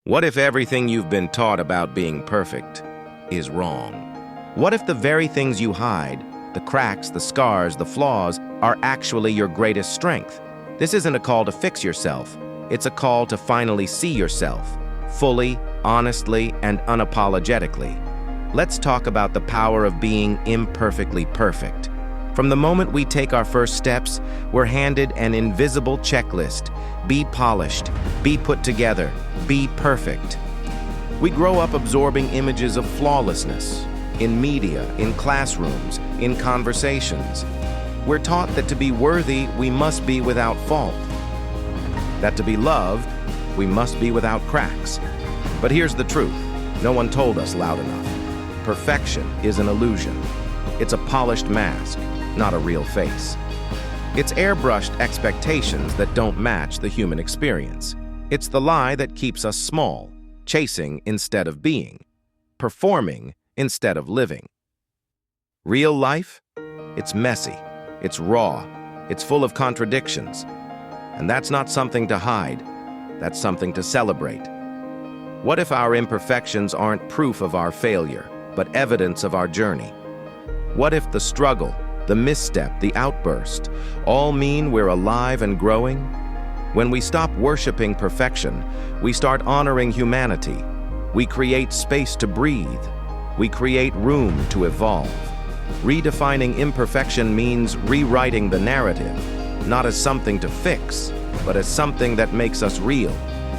What if everything you've been taught about being perfect is wrong? What if the very things you hide, the cracks, the scars, the flaws, are actually your greatest strength? This isn't a call to fix yourself. It's a call to finally see yourself, fully, honestly, and unapologetically. Let's talk about the power of being imperfectly perfect. From the moment we take our first steps, we're handed an invisible checklist. Be polished, be put together, be perfect. We grow up absorbing images of flawlessness in media, in classrooms, in conversations. We're taught that to be worthy, we must be without fault. That to be loved, we must be without cracks. But here's the truth. No one told us loud enough. Perfection is an illusion. It's a polished mask, not a real face. It's airbrushed expectations that don't match the human experience. It's the lie that keeps us small, chasing instead of being, performing instead of living. Real life? It's messy, it's raw, it's full of contradictions. And that's not something to hide, that's something to celebrate. What if our imperfections aren't proof of our failure, but evidence of our journey? What if the struggle, the misstep, the outburst, all mean we're alive and growing? When we stop worshiping perfection, we start honoring humanity. We create space to breathe. We create room to evolve. Redefining imperfection means rewriting the narrative, not as something to fix, but as something that makes us real.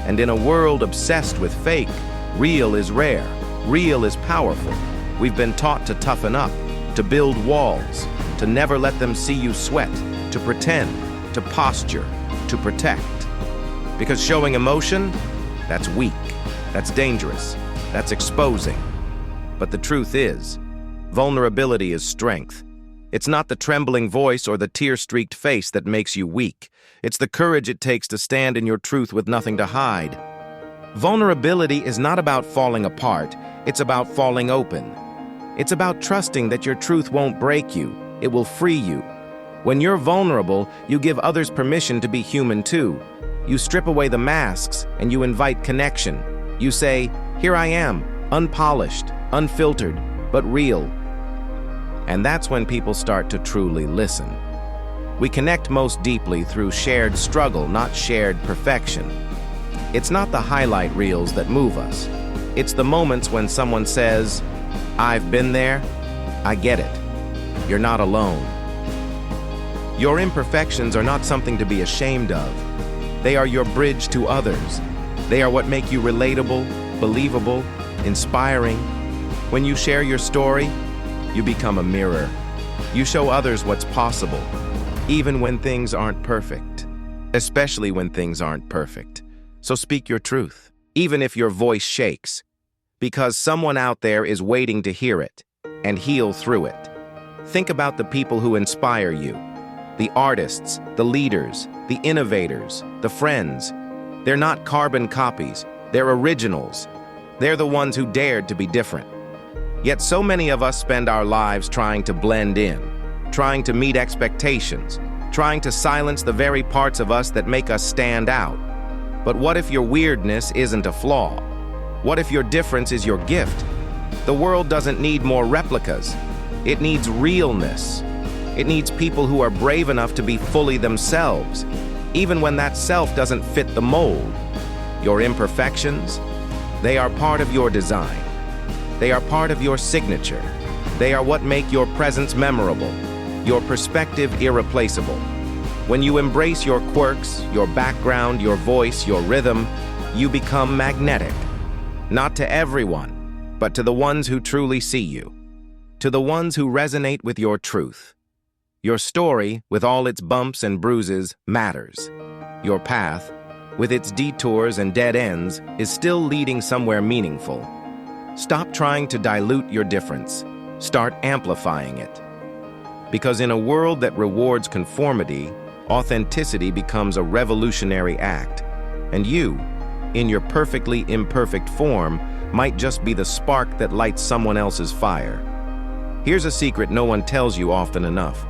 And in a world obsessed with fake, real is rare, real is powerful. We've been taught to toughen up, to build walls, to never let them see you sweat, to pretend, to posture, to protect. Because showing emotion, that's weak, that's dangerous, that's exposing. But the truth is, vulnerability is strength. It's not the trembling voice or the tear-streaked face that makes you weak. It's the courage it takes to stand in your truth with nothing to hide. Vulnerability is not about falling apart, it's about falling open. It's about trusting that your truth won't break you, it will free you. When you're vulnerable, you give others permission to be human too. You strip away the masks and you invite connection. You say, "Here I am, unpolished, unfiltered, but real." And that's when people start to truly listen. We connect most deeply through shared struggle, not shared perfection. It's not the highlight reels that move us. It's the moments when someone says, "I've been there, I get it. You're not alone." Your imperfections are not something to be ashamed of. They are your bridge to others. They are what make you relatable, believable, inspiring. When you share your story, you become a mirror. You show others what's possible, even when things aren't perfect. Especially when things aren't perfect. So speak your truth, even if your voice shakes, because someone out there is waiting to hear it and heal through it. Think about the people who inspire you, the artists, the leaders, the innovators, the friends. They're not carbon copies, they're originals. They're the ones who dared to be different. Yet so many of us spend our lives trying to blend in, trying to meet expectations, trying to silence the very parts of us that make us stand out. But what if your weirdness isn't a flaw? What if your difference is your gift? The world doesn't need more replicas. It needs realness. It needs people who are brave enough to be fully themselves, even when that self doesn't fit the mold. Your imperfections, they are part of your design. They are part of your signature. They are what make your presence memorable, your perspective irreplaceable. When you embrace your quirks, your background, your voice, your rhythm, you become magnetic. Not to everyone, but to the ones who truly see you, to the ones who resonate with your truth. Your story, with all its bumps and bruises, matters. Your path, with its detours and dead ends, is still leading somewhere meaningful. Stop trying to dilute your difference. Start amplifying it. Because in a world that rewards conformity, authenticity becomes a revolutionary act. And you, in your perfectly imperfect form, might just be the spark that lights someone else's fire. Here's a secret no one tells you often enough.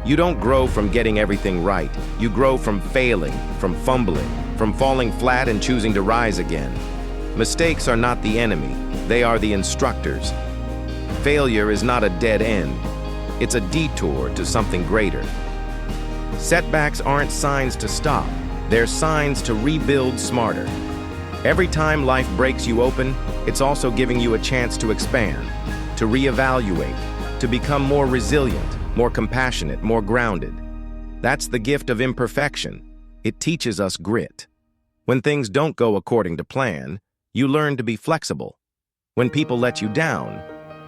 You don't grow from getting everything right. You grow from failing, from fumbling, from falling flat and choosing to rise again. Mistakes are not the enemy, they are the instructors. Failure is not a dead end, it's a detour to something greater. Setbacks aren't signs to stop, they're signs to rebuild smarter. Every time life breaks you open, it's also giving you a chance to expand, to reevaluate, to become more resilient, more compassionate, more grounded. That's the gift of imperfection. It teaches us grit. When things don't go according to plan, you learn to be flexible. When people let you down,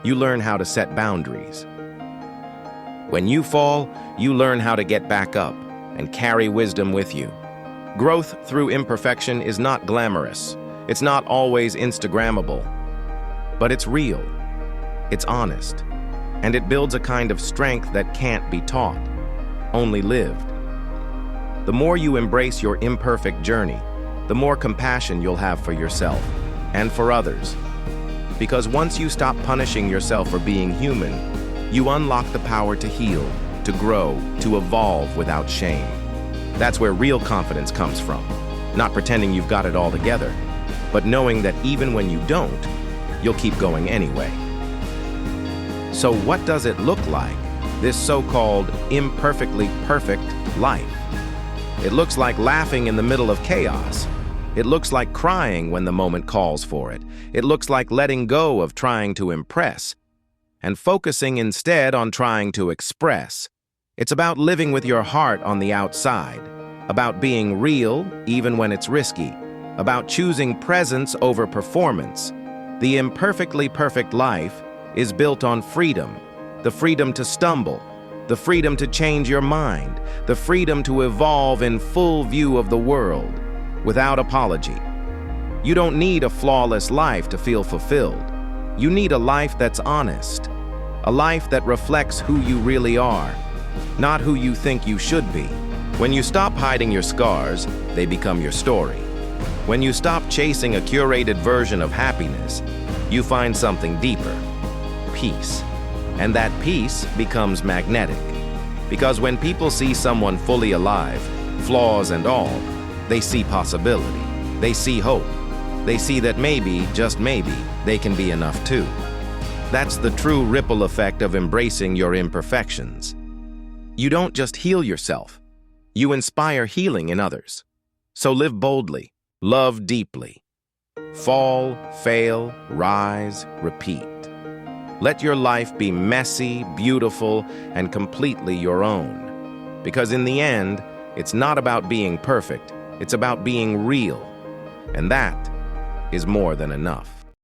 you learn how to set boundaries. When you fall, you learn how to get back up and carry wisdom with you. Growth through imperfection is not glamorous. It's not always Instagrammable. But it's real. It's honest. And it builds a kind of strength that can't be taught, only lived. The more you embrace your imperfect journey, the more compassion you'll have for yourself and for others. Because once you stop punishing yourself for being human, you unlock the power to heal, to grow, to evolve without shame. That's where real confidence comes from. Not pretending you've got it all together, but knowing that even when you don't, you'll keep going anyway. So what does it look like, this so-called imperfectly perfect life? It looks like laughing in the middle of chaos. It looks like crying when the moment calls for it. It looks like letting go of trying to impress and focusing instead on trying to express. It's about living with your heart on the outside, about being real even when it's risky, about choosing presence over performance. The imperfectly perfect life is built on freedom, the freedom to stumble, the freedom to change your mind, the freedom to evolve in full view of the world, without apology. You don't need a flawless life to feel fulfilled. You need a life that's honest, a life that reflects who you really are, not who you think you should be. When you stop hiding your scars, they become your story. When you stop chasing a curated version of happiness, you find something deeper, peace. And that peace becomes magnetic. Because when people see someone fully alive, flaws and all, they see possibility. They see hope. They see that maybe, just maybe, they can be enough too. That's the true ripple effect of embracing your imperfections. You don't just heal yourself, you inspire healing in others. So live boldly, love deeply. Fall, fail, rise, repeat. Let your life be messy, beautiful, and completely your own. Because in the end, it's not about being perfect, it's about being real. And that is more than enough.